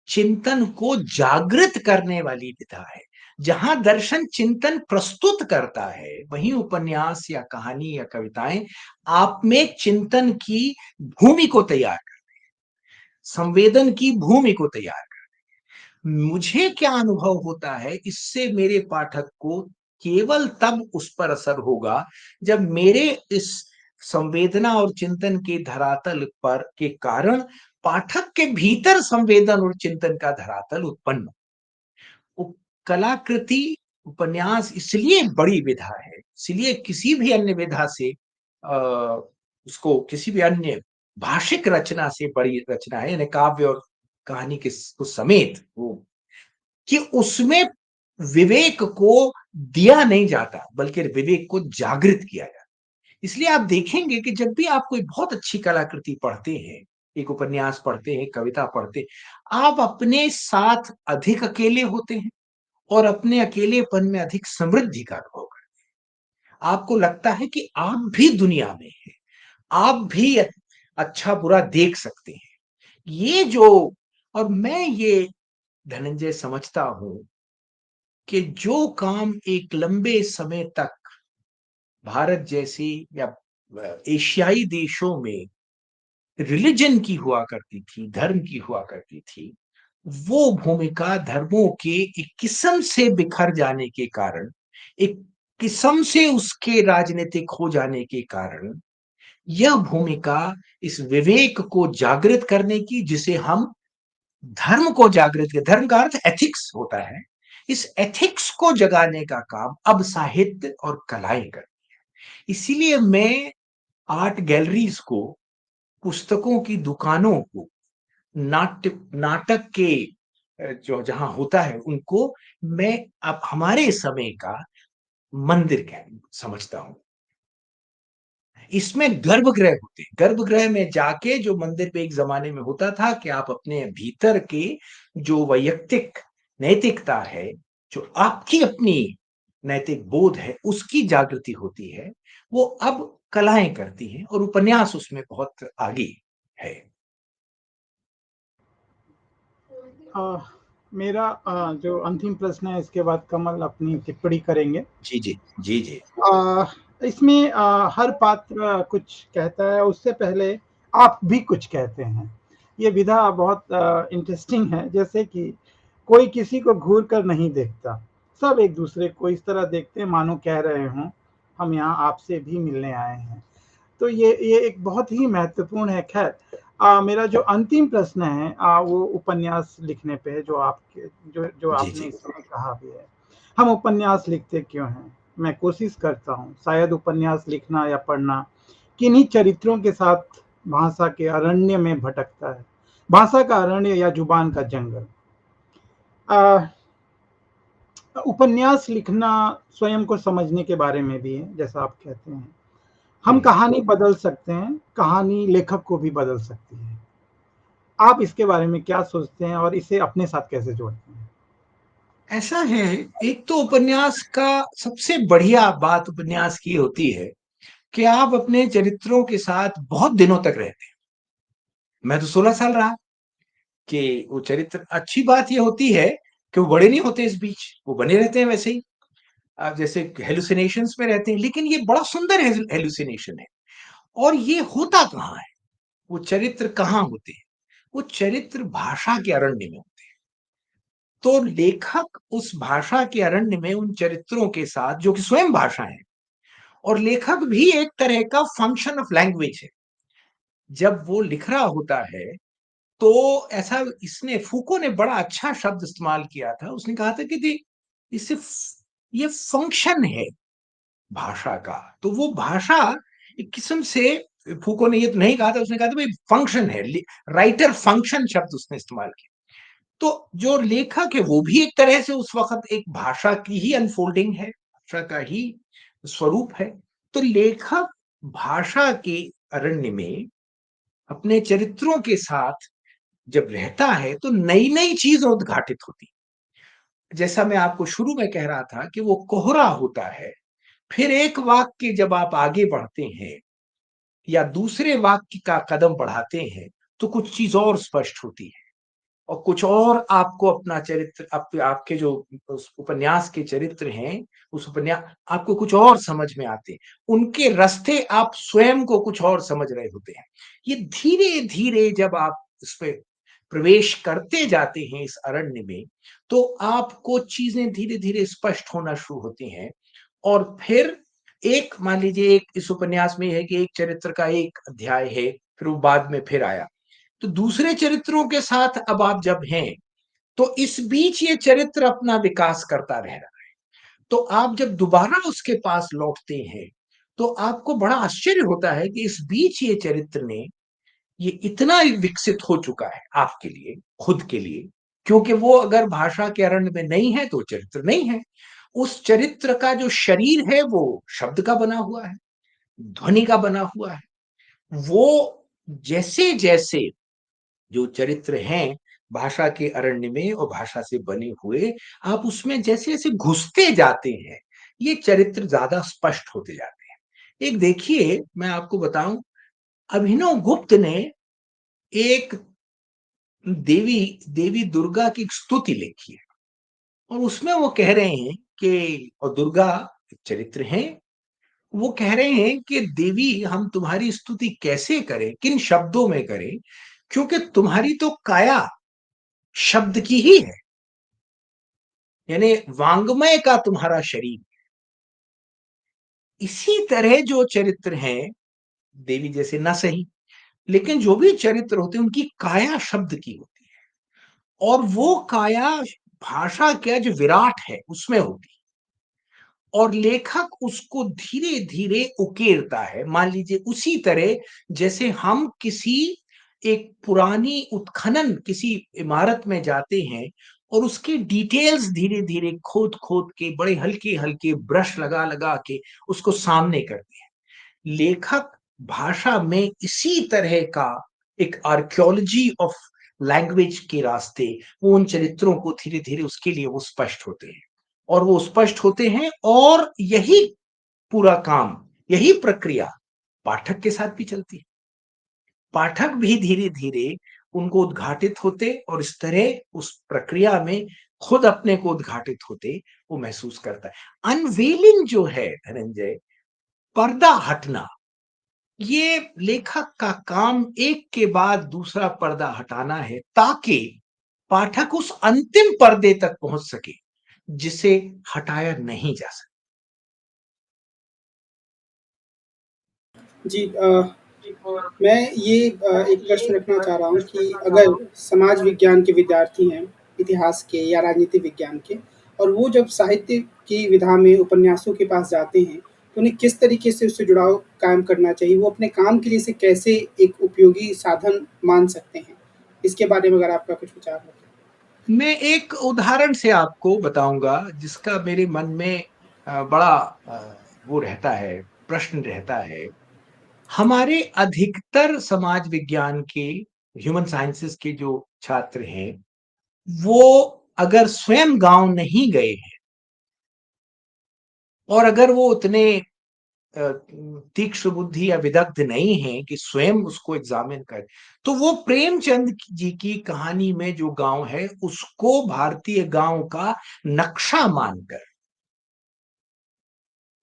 चिंतन को जागृत करने वाली विधा है। जहां दर्शन चिंतन प्रस्तुत करता है, वहीं उपन्यास या कहानी या कविताएं आप में चिंतन की भूमि को तैयार करते हैं, संवेदन की भूमि को तैयार करते हैं। मुझे क्या अनुभव होता है इससे, मेरे पाठक को केवल तब उस पर असर होगा जब मेरे इस संवेदना और चिंतन के धरातल पर के कारण पाठक के भीतर संवेदन और चिंतन का धरातल उत्पन्न। कलाकृति, उपन्यास इसलिए बड़ी विधा है, इसलिए किसी भी अन्य विधा से उसको, किसी भी अन्य भाषिक रचना से बड़ी रचना है, यानी काव्य और कहानी के समेत, वो कि उसमें विवेक को दिया नहीं जाता बल्कि विवेक को जागृत किया जाता। इसलिए आप देखेंगे कि जब भी आप कोई बहुत अच्छी कलाकृति पढ़ते हैं, एक उपन्यास पढ़ते हैं, कविता पढ़ते हैं, आप अपने साथ अधिक अकेले होते हैं और अपने अकेलेपन में अधिक समृद्धि का अनुभव करते हैं। आपको लगता है कि आप भी दुनिया में हैं, आप भी अच्छा बुरा देख सकते हैं। ये जो, और मैं ये धनंजय समझता हूं कि जो काम एक लंबे समय तक भारत जैसी या एशियाई देशों में रिलीजन की हुआ करती थी, धर्म की हुआ करती थी, वो भूमिका धर्मों के एक किस्म से बिखर जाने के कारण, एक किस्म से उसके राजनीतिक हो जाने के कारण, यह भूमिका इस विवेक को जागृत करने की, जिसे हम धर्म को जागृत कर, धर्म का अर्थ एथिक्स होता है, इस एथिक्स को जगाने का काम अब साहित्य और कलाएं कर। इसीलिए मैं आर्ट गैलरीज को, पुस्तकों की दुकानों को, नाटक के जो जहां होता है उनको, मैं अब हमारे समय का मंदिर कह समझता हूं। इसमें गर्भगृह होते हैं, गर्भगृह में जाके जो मंदिर पे एक जमाने में होता था कि आप अपने भीतर के जो वैयक्तिक नैतिकता है, जो आपकी अपनी नैतिक बोध है, उसकी जागृति होती है, वो अब कलाएं करती हैं और उपन्यास उसमें बहुत आगे है। अ, मेरा जो अंतिम प्रश्न है, इसके बाद कमल अपनी टिप्पणी करेंगे। जी जी जी जी। इसमें हर पात्र कुछ कहता है, उससे पहले आप भी कुछ कहते हैं। ये विधा बहुत इंटरेस्टिंग है। जैसे कि कोई किसी को घूर कर नहीं देखता, सब एक दूसरे को इस तरह देखते हैं मानो कह रहे हों, हम यहाँ आपसे भी मिलने आए हैं। तो ये एक बहुत ही महत्वपूर्ण है। खैर, मेरा जो अंतिम प्रश्न है वो उपन्यास लिखने पे है, जो आपके जो जी, आपने जी। इस समय कहा भी है। हम उपन्यास लिखते क्यों हैं? मैं कोशिश करता हूँ, शायद उपन्यास लिखना या पढ़ना किन्हीं चरित्रों के साथ भाषा के अरण्य में भटकता है। भाषा का अरण्य या जुबान का जंगल। अ, उपन्यास लिखना स्वयं को समझने के बारे में भी है, जैसा आप कहते हैं। हम हुँ। कहानी बदल सकते हैं, कहानी लेखक को भी बदल सकती है। आप इसके बारे में क्या सोचते हैं और इसे अपने साथ कैसे जोड़ते हैं? ऐसा है, एक तो उपन्यास का सबसे बढ़िया बात उपन्यास की होती है कि आप अपने चरित्रों के साथ बहुत दिनों तक रहते हैं। मैं तो 16 साल रहा कि वो चरित्र, अच्छी बात ये होती है कि वो बड़े नहीं होते इस बीच, वो बने रहते हैं वैसे ही। जैसे हैलुसिनेशंस में रहते हैं, लेकिन ये बड़ा सुंदर हैलुसिनेशन है। और ये होता कहाँ है? वो चरित्र कहाँ होते हैं? वो चरित्र भाषा के अरण्य में होते हैं। तो लेखक उस भाषा के अरण्य में उन चरित्रों के साथ, जो कि स्वयं भाषा है, और लेखक भी एक तरह का फंक्शन ऑफ लैंग्वेज है। जब वो लिख रहा होता है, तो ऐसा, इसने फूको ने बड़ा अच्छा शब्द इस्तेमाल किया था। उसने कहा था कि इससे ये फंक्शन है भाषा का। तो वो भाषा एक किस्म से, फूको ने ये तो नहीं कहा था, उसने कहा था भाई फंक्शन है, राइटर फंक्शन शब्द उसने इस्तेमाल किया। तो जो लेखक है वो भी एक तरह से उस वक्त एक भाषा की ही अनफोल्डिंग है, भाषा का ही स्वरूप है। तो लेखक भाषा के अरण्य में अपने चरित्रों के साथ जब रहता है तो नई नई चीज उद्घाटित होती। जैसा मैं आपको शुरू में कह रहा था कि वो कोहरा होता है, फिर एक वाक्य जब आप आगे बढ़ते हैं या दूसरे वाक्य का कदम बढ़ाते हैं, तो कुछ चीज और स्पष्ट होती है और कुछ और आपको अपना चरित्र, आपके जो उस उपन्यास के चरित्र हैं, उस उपन्यास आपको कुछ और समझ में आते हैं। उनके रास्ते आप स्वयं को कुछ और समझ रहे होते हैं। ये धीरे-धीरे जब आप इसपे प्रवेश करते जाते हैं इस अरण्य में, तो आपको चीज़ें धीरे-धीरे स्पष्ट होना शुरू होती हैं। और फिर एक, मान लीजिए, एक इस उपन्यास में है कि एक चरित्र का एक अध्याय है, फिर वो बाद में फिर आया। तो दूसरे चरित्रों के साथ अब आप जब हैं, तो इस बीच ये चरित्र अपना विकास करता रह रहा है। तो आप जब दोबारा उसके पास लौटते हैं, तो आपको बड़ा आश्चर्य होता है कि इस बीच ये चरित्र ने, ये इतना विकसित हो चुका है आपके लिए, खुद के लिए, क्योंकि वो अगर भाषा के अरण्य में नहीं है, तो चरित्र नहीं है। उस चरित्र का जो शरीर है, वो शब्द का बना हुआ है, ध्वनि का बना हुआ है। वो जैसे-जैसे जो चरित्र हैं भाषा के अरण्य में और भाषा से बने हुए, आप उसमें जैसे-जैसे घुसते जाते हैं, ये चरित्र ज़्यादा स्पष्ट होते जाते हैं। एक देखिए, मैं आपको बताऊँ, अभिनव गुप्त ने एक देवी देवी दुर्गा की एक स्तुति लिखी है और उसमें वो कह रहे हैं कि, और दुर्गा चरित्र हैं, वो कह रहे हैं कि देवी, हम तुम्हारी स्तुति कैसे करें, किन शब्दों में करें, क्योंकि तुम्हारी तो काया शब्द की ही है, यानी वांग्मय का तुम्हारा शरीर। इसी तरह जो चरित्र हैं, देवी जैसे ना सही, लेकिन जो भी चरित्र होते हैं, उनकी काया शब्द की होती है और वो काया भाषा का जो विराट है उसमें होती है और लेखक उसको धीरे-धीरे उकेरता है। मान लीजिए उसी तरह जैसे हम किसी एक पुरानी उत्खनन किसी इमारत में जाते हैं और उसके डिटेल्स धीरे-धीरे खोद-खोद के बड़े हल्के-हल्के ब्रश लगा-लगा के उसको सामने करते हैं। लेखक भाषा में इसी तरह का एक आर्कियोलॉजी ऑफ लैंग्वेज के रास्ते, वो उन चरित्रों को धीरे-धीरे उसके लिए वो स्पष्ट होते हैं और वो स्पष्ट होते हैं और यही पूरा काम, यही प्रक्रिया पाठक के साथ भी चलती है। पाठक भी धीरे-धीरे उनको उद्घाटित होते और इस तरह उस प्रक्रिया में खुद अपने को उद्घाटित होते वो महसूस करता है। अनवीलिंग जो है धनंजय, पर्दा हटना, ये लेखक का काम एक के बाद दूसरा पर्दा हटाना है ताकि पाठक उस अंतिम पर्दे तक पहुंच सके जिसे हटाया नहीं जा सकता। जी मैं ये एक प्रश्न रखना चाह रहा हूँ कि अगर समाज विज्ञान के विद्यार्थी हैं, इतिहास के या राजनीति विज्ञान के, और वो जब साहित्य की विधा में उपन्यासों के पास जाते हैं, तो उन्हें किस तरीके से उससे जुड़ाव कायम करना चाहिए? वो अपने काम के लिए इसे कैसे एक उपयोगी साधन मान सकते हैं? इसके बारे में अगर आपका कुछ विचार हो तो? मैं एक उदाहरण से आपको बताऊंगा जिसका मेरे मन में बड़ा वो रहता है, प्रश्न रहता है। हमारे अधिकतर समाज विज्ञान के, ह्यूमन साइंसेस के जो छात्र हैं, वो अगर स्वयं गांव नहीं गए हैं और अगर वो उतने तीक्ष्ण बुद्धि या विदग्ध नहीं है कि स्वयं उसको एग्जामिन कर, तो वो प्रेमचंद जी की कहानी में जो गांव है उसको भारतीय गांव का नक्शा मानकर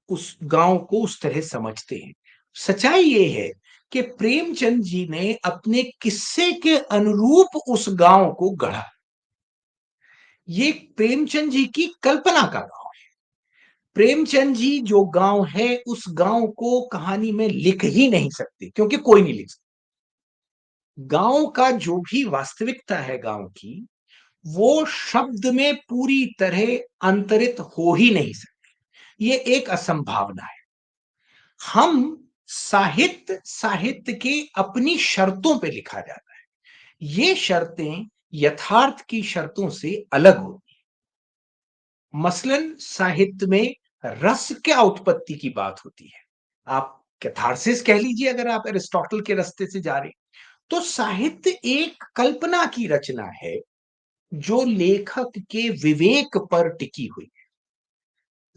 उस गांव को उस तरह समझते हैं। सच्चाई ये है कि प्रेमचंद जी ने अपने किस्से के अनुरूप उस गांव को गढ़ा। ये प्रेमचंद जी की कल्पना का गांव है। प्रेमचंद जी जो गांव है उस गांव को कहानी में लिख ही नहीं सकते, क्योंकि कोई नहीं लिख सकता। गांव का जो भी वास्तविकता है गांव की, वो शब्द में पूरी तरह अंतरित हो ही नहीं सकती। ये एक असंभावना है। हम साहित्य के अपनी शर्तों पे लिखा जाता है। ये शर्तें यथार्थ की शर्तों से अलग होती हैं। मसलन साहित्य में रस क्या उत्पत्ति की बात होती है। आप कैथारसिस कह लीजिए, अगर आप अरिस्टोटल के रास्ते से जा रहे हैं, तो साहित्य एक कल्पना की रचना है जो लेखक के विवेक पर टिकी हुई।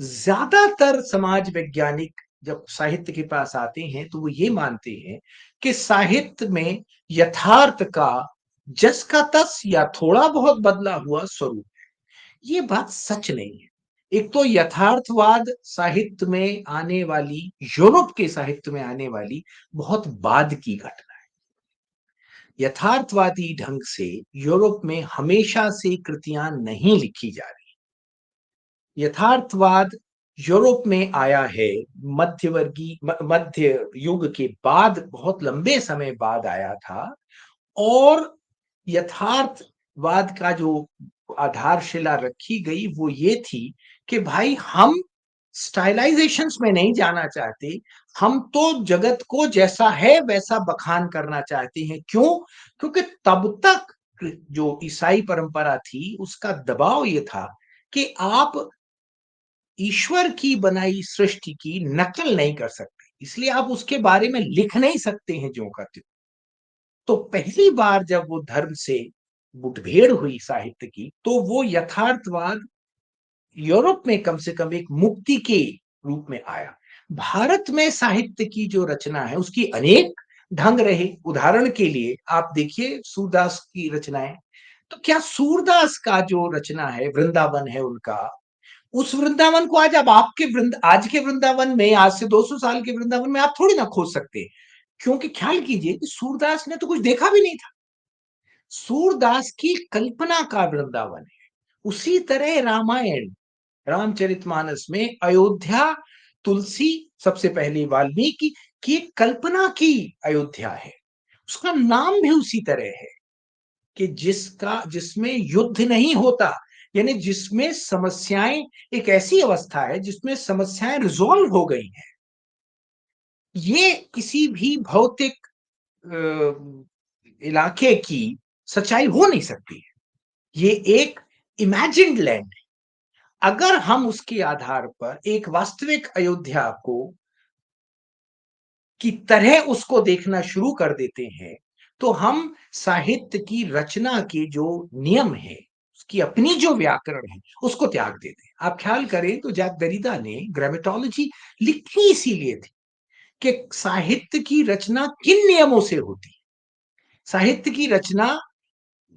ज्यादातर समाज वैज्ञानिक जब साहित्य के पास आते हैं तो वो ये मानते हैं कि साहित्य में यथार्थ का जस का तस या थोड़ा बहुत बदला हुआ स्वरूप है। ये बात सच नहीं है। एक तो यथार्थवाद साहित्य में आने वाली, यूरोप के साहित्य में आने वाली बहुत बाद की घटना है। यथार्थवादी ढंग से यूरोप में हमेशा से कृतियां नहीं लिखी जा रही। यथार्थवाद यूरोप में आया है मध्य युग के बाद, बहुत लंबे समय बाद आया था। और यथार्थवाद का जो आधारशिला रखी गई वो ये थी कि भाई हम स्टाइलाइजेशंस में नहीं जाना चाहते। हम तो जगत को जैसा है वैसा बखान करना चाहते हैं। क्यों? क्योंकि तब तक जो ईसाई परंपरा थी उसका दबाव ये था कि आप ईश्वर की बनाई सृष्टि की नकल नहीं कर सकते, इसलिए आप उसके बारे में लिख नहीं सकते हैं ज्यों का त्यों। तो पहली बार जब वो धर्म से मुठभेड़ हुई साहित्य की, तो वो यथार्थवाद यूरोप में कम से कम एक मुक्ति के रूप में आया। भारत में साहित्य की जो रचना है उसकी अनेक ढंग रहे। उदाहरण के लिए आप देखिए सूरदास की रचनाएं। तो क्या सूरदास का जो रचना है, वृंदावन है उनका, उस वृंदावन को आज आज के वृंदावन में, आज से 200 साल के वृंदावन में आप थोड़ी ना खोज सकते। क्योंकि ख्याल कीजिए कि सूरदास ने तो कुछ देखा भी नहीं था। सूरदास की कल्पना का वृंदावन है। उसी तरह रामायण, रामचरितमानस में अयोध्या, तुलसी, सबसे पहले वाल्मीकि की कल्पना की अयोध्या है। उसका नाम भी उसी तरह है कि जिसमें युद्ध नहीं होता, यानी जिसमें समस्याएं, एक ऐसी अवस्था है जिसमें समस्याएं रिजॉल्व हो गई हैं। ये किसी भी भौतिक इलाके की सच्चाई हो नहीं सकती है। ये एक इमेजिन्ड लैंड है। अगर हम उसके आधार पर एक वास्तविक अयोध्या को की तरह उसको देखना शुरू कर देते हैं, तो हम साहित्य की रचना के जो नियम है, उसकी अपनी जो व्याकरण है, उसको त्याग देते हैं। आप ख्याल करें तो जैक देरिडा ने ग्रामेटोलॉजी लिखी इसीलिए थी कि साहित्य की रचना किन नियमों से होती है। साहित्य की रचना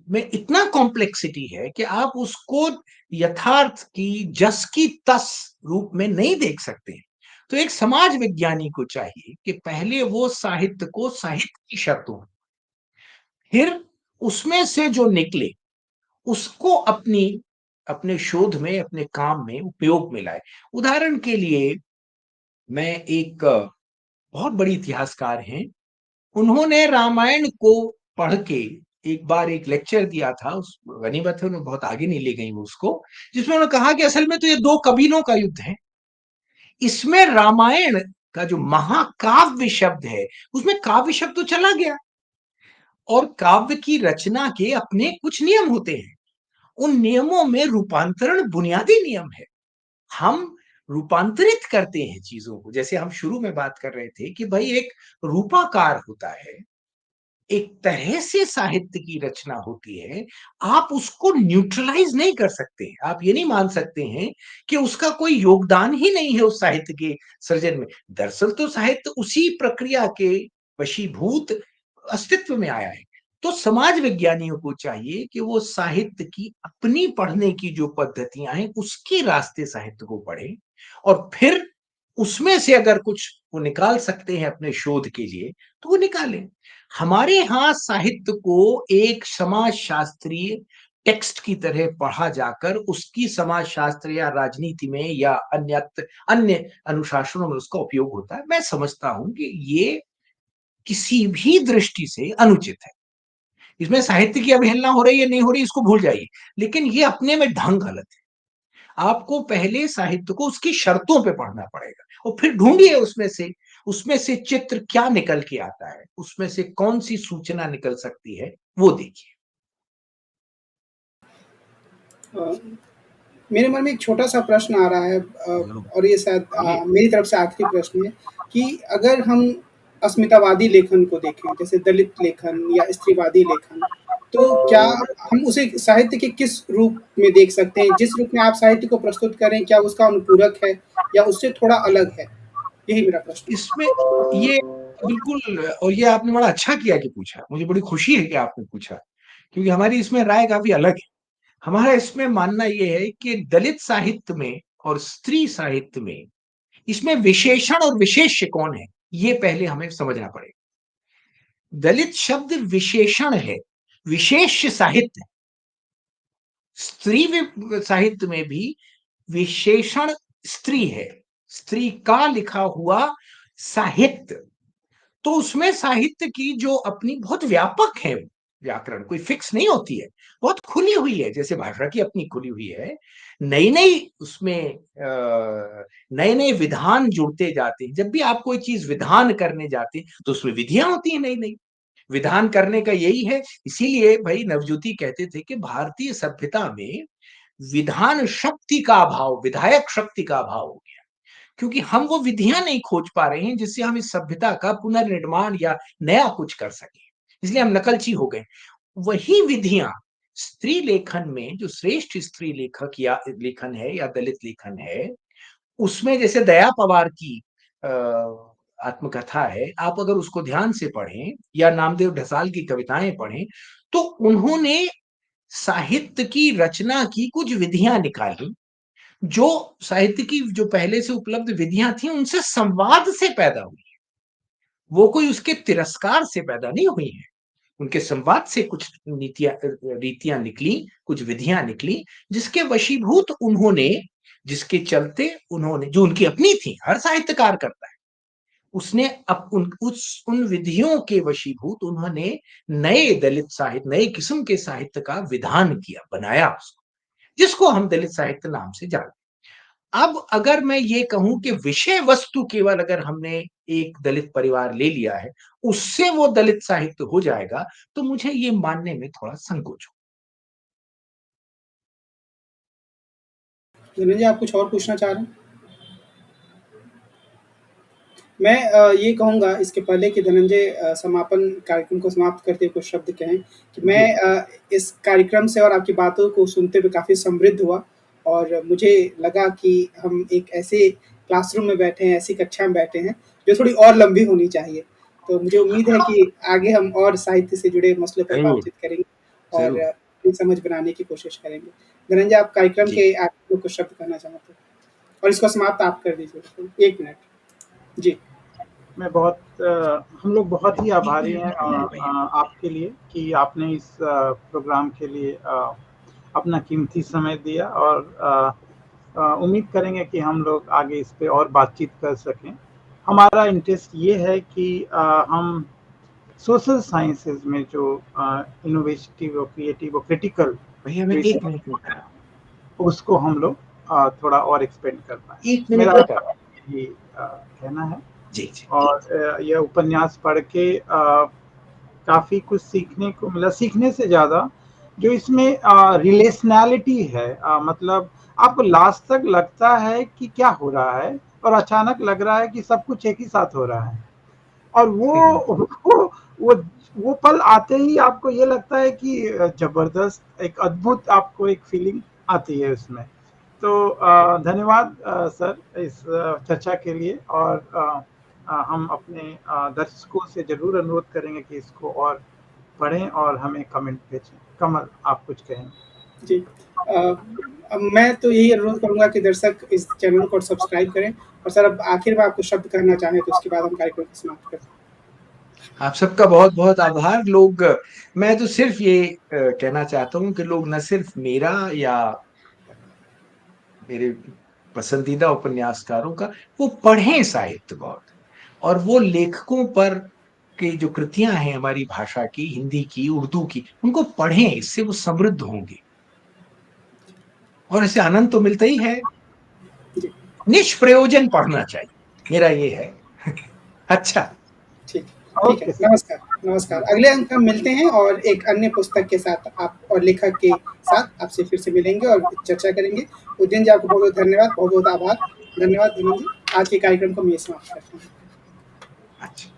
में इतना कॉम्प्लेक्सिटी है कि आप उसको यथार्थ की जस की तस रूप में नहीं देख सकते। तो एक समाज विज्ञानी को चाहिए कि पहले वो साहित्य को साहित्य की शर्तों, फिर उसमें से जो निकले उसको अपने शोध में, अपने काम में उपयोग में लाए। उदाहरण के लिए मैं एक बहुत बड़ी इतिहासकार हैं, उन्होंने रामायण को पढ़ के एक बार एक लेक्चर दिया था, उस गनीमत है उन्होंने बहुत आगे नहीं ले गई वो उसको, जिसमें उन्होंने कहा कि असल में तो ये दो कबीलों का युद्ध है। इसमें रामायण का जो महाकाव्य शब्द है, उसमें काव्य शब्द तो चला गया, और काव्य की रचना के अपने कुछ नियम होते हैं। उन नियमों में रूपांतरण बुनियादी नियम है। हम रूपांतरित करते हैं चीजों को, जैसे हम शुरू में बात कर रहे थे कि भाई एक रूपाकार होता है, एक तरह से साहित्य की रचना होती है, आप उसको न्यूट्रलाइज नहीं कर सकते। आप ये नहीं मान सकते हैं कि उसका कोई योगदान ही नहीं है उस साहित्य के सृजन में। दरअसल तो साहित्य उसी प्रक्रिया के वशीभूत अस्तित्व में आया है। तो समाज विज्ञानियों को चाहिए कि वो साहित्य की अपनी पढ़ने की जो पद्धतियां हैं, उसके रास्ते साहित्य को पढ़ें, और फिर उसमें से अगर कुछ वो निकाल सकते हैं अपने शोध के लिए, तो वो निकालें। हमारे यहाँ साहित्य को एक समाज शास्त्रीय टेक्स्ट की तरह पढ़ा जाकर उसकी समाज शास्त्र या राजनीति में या अन्य अनुशासनों में उसका उपयोग होता है। मैं समझता हूं कि ये किसी भी दृष्टि से अनुचित है। इसमें साहित्य की अवहेलना हो रही है नहीं हो रही इसको भूल जाइए, लेकिन ये अपने में ढंग गलत है। आपको पहले साहित्य को उसकी शर्तों पे पढ़ना पड़ेगा, और फिर ढूंढिए उसमें से चित्र क्या निकल के आता है, उसमें से कौन सी सूचना निकल सकती है, वो देखिए। मेरे मन में एक छोटा-सा प्रश्न आ रहा है, और ये शायद मेरी तरफ से आखिरी प्रश्न है कि अगर हम अस्मितावादी लेखन को देखें, जैसे दलित लेखन या स्त्रीवादी लेखन, तो क्या हम उसे साहित्य के किस रूप में देख सकते हैं? जिस रूप में आप साहित्य को प्रस्तुत करें, क्या उसका अनुपूरक है या उससे थोड़ा अलग है? यही मेरा प्रश्न है। इसमें ये बिल्कुल, और ये आपने बड़ा अच्छा किया कि पूछा, मुझे बड़ी खुशी है कि आपने पूछा, क्योंकि हमारी इसमें राय काफी अलग है। हमारा इसमें मानना यह है कि दलित साहित्य में और स्त्री साहित्य में, इसमें विशेषण और विशेष्य कौन है, ये पहले हमें समझना पड़ेगा। दलित शब्द विशेषण है, विशेष्य साहित्य। स्त्री साहित्य में भी विशेषण स्त्री है, स्त्री का लिखा हुआ साहित्य। तो उसमें साहित्य की जो अपनी बहुत व्यापक है, व्याकरण कोई फिक्स नहीं होती है, बहुत खुली हुई है, जैसे भाषा की अपनी खुली हुई है। नई नई उसमें नए नए विधान जुड़ते जाते हैं। जब भी आप कोई चीज विधान करने जाते हैं तो उसमें विधियां होती हैं नई नई। विधान करने का यही है, इसीलिए भाई नवज्योति कहते थे कि भारतीय सभ्यता में विधान शक्ति का अभाव, विधायक शक्ति का अभाव हो गया, क्योंकि हम वो विधियां नहीं खोज पा रहे हैं जिससे हम इस सभ्यता का पुनर्निर्माण या नया कुछ कर सके, इसलिए हम नकलची हो गए। वही विधियां स्त्री लेखन में, जो श्रेष्ठ स्त्री लेखक या लेखन है या दलित लेखन है, उसमें जैसे दया पवार की आत्मकथा है, आप अगर उसको ध्यान से पढ़ें या नामदेव ढसाल की कविताएं पढ़ें, तो उन्होंने साहित्य की रचना की कुछ विधियां निकाली, जो साहित्य की जो पहले से उपलब्ध विधियां थी उनसे संवाद से पैदा हुई। वो कोई उसके तिरस्कार से पैदा नहीं हुई है, उनके संवाद से कुछ रीतियां निकली, कुछ विधियां निकली, जिसके वशीभूत उन्होंने, जिसके चलते उन्होंने, जो उनकी अपनी थी, हर साहित्यकार करता है, उसने उन विधियों के वशीभूत उन्होंने नए दलित साहित्य, नए किस्म के साहित्य का विधान किया, बनाया उसको, जिसको हम दलित साहित्य नाम से जानते। अब अगर मैं ये कहूं कि विषय वस्तु केवल अगर हमने एक दलित परिवार ले लिया है उससे वो दलित साहित्य हो जाएगा, तो मुझे ये मानने में थोड़ा संकोच हो। धनंजय, आप कुछ और पूछना चाह रहे हैं? मैं ये कहूँगा इसके पहले कि धनंजय समापन कार्यक्रम को समाप्त करते हुए कुछ शब्द कहें कि मैं इस कार्यक्रम से और आपकी बातों को सुनते हुए काफ़ी समृद्ध हुआ, और मुझे लगा कि हम एक ऐसे क्लासरूम में बैठे हैं, ऐसी कक्षा में बैठे हैं, जो थोड़ी और लंबी होनी चाहिए। तो मुझे उम्मीद है कि आगे हम और साहित्य से जुड़े मसलों पर जरूर, बातचीत करेंगे और जरूर। अपनी समझ बनाने की कोशिश करेंगे। धनंजय, आप कार्यक्रम जी, के आखिर में कुछ शब्द कहना चाहते हैं? और इसको समाप्त आप कर दीजिए। 1 मिनट। जी। मैं हम लोग बहुत ही आभारी हैं भैया। आपके लिए कि आपने इस प्रोग्राम के लिए अपना कीमती समय दिया, और उम्मीद करेंगे कि हम लोग आगे इस पे और बातचीत कर सकें। हमारा इंटरेस्ट ये है कि हम सोशल साइंसेज में जो इनोवेटिव और क्रिएटिव और क्रिटिकल भैया मैं 1 मिनट में कर रहा हूँ। उसको हम लोग थोड़ा और एक्सपेंड कर पाए। 1 मिनट मेरा में कर रहा हूँ। यही कहना है। जी, जी। और यह उपन्यास पढ़ के काफ़ी कुछ सीखने को मिला। सीखने से ज़्यादा जो इसमें रिलेशनैलिटी है, मतलब आपको लास्ट तक लगता है कि क्या हो रहा है और अचानक लग रहा है कि सब कुछ एक ही साथ हो रहा है। और वो पल आते ही आपको ये लगता है कि ज़बरदस्त एक अद्भुत आपको एक फीलिंग आती है उसमें। तो धन्यवाद सर इस चर्चा के लिए। और हम अपने दर्शकों से ज़रूर अनुरोध करेंगे कि इसको और पढ़ें और हमें कमेंट भेजें। कमल, आप कुछ कहेंगे? जी। अब मैं तो यही अनुरोध करूँगा कि दर्शक इस चैनल को सब्सक्राइब करें। और सर, अब आखिर में आप कुछ शब्द कहना चाहें तो उसके बाद हम कार्यक्रम को समाप्त करते हैं। आप सबका बहुत-बहुत आभार। मैं तो सिर्फ़ ये कहना चाहता हूँ कि लोग न सिर्फ़ मेरा या मेरे पसंदीदा उपन्यासकारों का, वो पढ़ें साहित्य बहुत, और वो लेखकों पर की जो कृतियाँ हैं हमारी भाषा की, हिंदी की, उर्दू की, उनको पढ़ें, इससे वो समृद्ध होंगे। और इससे आनंद तो मिलता ही है। जी, निष्प्रयोजन पढ़ना चाहिए, मेरा ये है। अच्छा, ठीक ठीक है। Okay sir. नमस्कार, नमस्कार। अगले अंक हम मिलते हैं और एक अन्य पुस्तक के साथ आप और लेखक के साथ आपसे फिर से मिलेंगे और चर्चा करेंगे। उज्जैन जी, आपको बहुत-बहुत धन्यवाद, बहुत-बहुत आभार। धन्यवाद धीमन जी। आज के कार्यक्रम को मैं समाप्त करता हूँ। अच्छा।